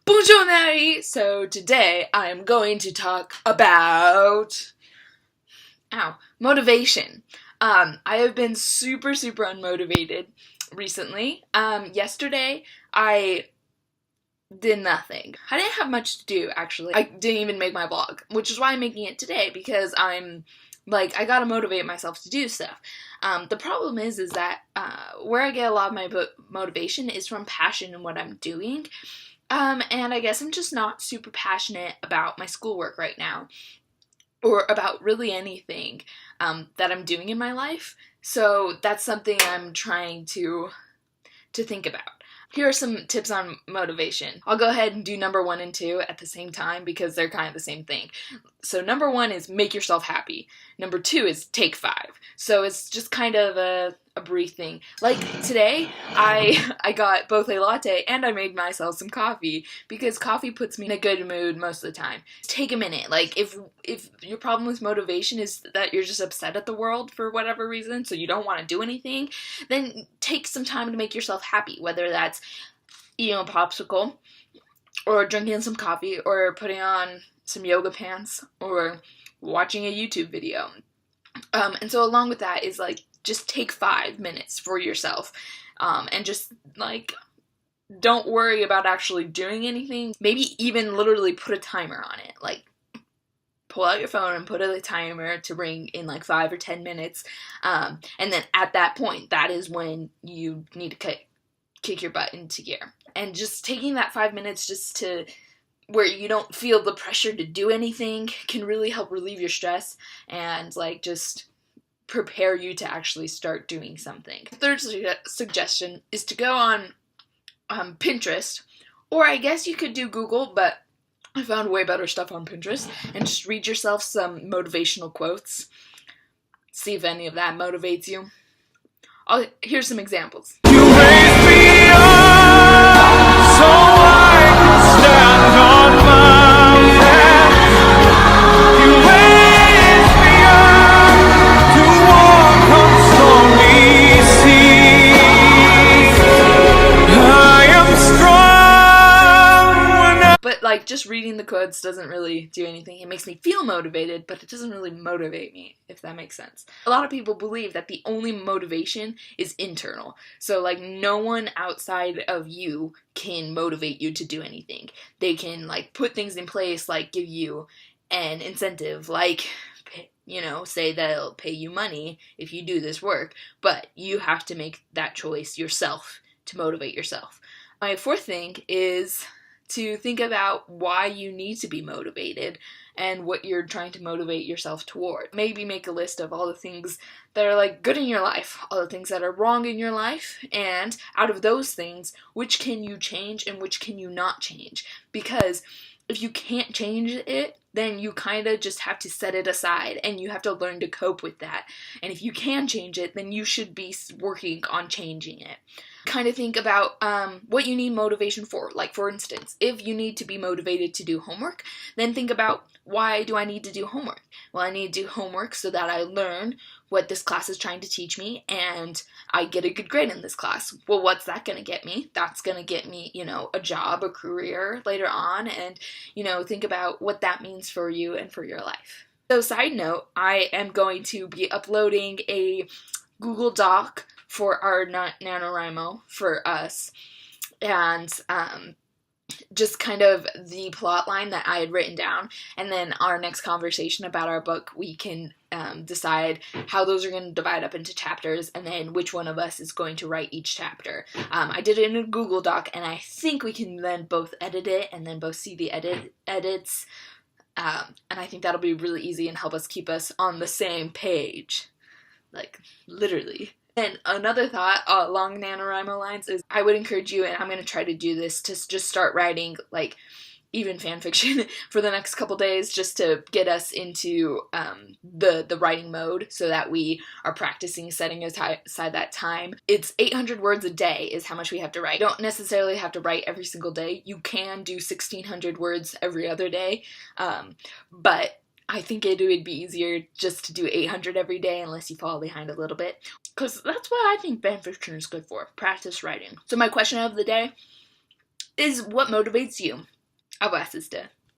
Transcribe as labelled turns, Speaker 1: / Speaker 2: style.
Speaker 1: Bonjour, Mary! So today I am going to talk about motivation. I have been super unmotivated recently. Yesterday I did nothing. I didn't have much to do, actually. I didn't even make my vlog, which is why I'm making it today, because I gotta motivate myself to do stuff. The problem is that where I get a lot of my motivation is from passion in what I'm doing. And I guess I'm just not super passionate about my schoolwork right now, or about really anything that I'm doing in my life. So that's something I'm trying to think about. Here are some tips on motivation. I'll go ahead and do number 1 and 2 at the same time because they're kind of the same thing. So number 1 is make yourself happy. Number 2 is take 5. So it's just kind of a brief thing. Like today, I got both a latte and I made myself some coffee because coffee puts me in a good mood most of the time. Take a minute. Like if your problem with motivation is that you're just upset at the world for whatever reason, so you don't want to do anything, then take some time to make yourself happy, whether that's eating a popsicle or drinking some coffee or putting on some yoga pants or watching a YouTube video. And so along with that is just take 5 minutes for yourself, and just don't worry about actually doing anything. Maybe even literally put a timer on it. Pull out your phone and put a timer to ring in 5 or 10 minutes, and then at that point, that is when you need to kick your butt into gear. And just taking that 5 minutes just to where you don't feel the pressure to do anything can really help relieve your stress and just prepare you to actually start doing something. The third suggestion is to go on Pinterest, or I guess you could do Google, but I found way better stuff on Pinterest, and just read yourself some motivational quotes. See if any of that motivates you. Here's some examples.
Speaker 2: You raised me up so I can stand on my feet. You raised me up to walk on stormy seas. I am strong when
Speaker 1: But just reading the quotes doesn't really do anything. It makes me feel motivated, but it doesn't really motivate me, if that makes sense. A lot of people believe that the only motivation is internal. So no one outside of you can motivate you to do anything. They can put things in place, give you an incentive, say that it'll pay you money if you do this work, but you have to make that choice yourself to motivate yourself. My fourth thing is to think about why you need to be motivated and what you're trying to motivate yourself toward. Maybe make a list of all the things that are good in your life, all the things that are wrong in your life, and out of those things, which can you change and which can you not change? Because if you can't change it, then you kind of just have to set it aside and you have to learn to cope with that. And if you can change it, then you should be working on changing it. Kind of think about what you need motivation for. For instance, if you need to be motivated to do homework, then think about, why do I need to do homework? Well, I need to do homework so that I learn what this class is trying to teach me and I get a good grade in this class. Well, what's that going to get me? That's going to get me, a job, a career later on, and, think about what that means for you and for your life. So, side note, I am going to be uploading a Google Doc for our NaNoWriMo for us, and just kind of the plot line that I had written down, and then our next conversation about our book, we can decide how those are going to divide up into chapters, and then which one of us is going to write each chapter. I did it in a Google Doc, and I think we can then both edit it, and then both see the edits, and I think that'll be really easy and help us keep us on the same page, literally. And another thought along NaNoWriMo lines is I would encourage you, and I'm going to try to do this, to just start writing, even fan fiction for the next couple days, just to get us into the writing mode so that we are practicing setting aside that time. It's 800 words a day is how much we have to write. You don't necessarily have to write every single day. You can do 1,600 words every other day, but I think it would be easier just to do 800 every day unless you fall behind a little bit. Because that's what I think fanfiction is good for. Practice writing. So my question of the day is, what motivates you? Aber es ist der.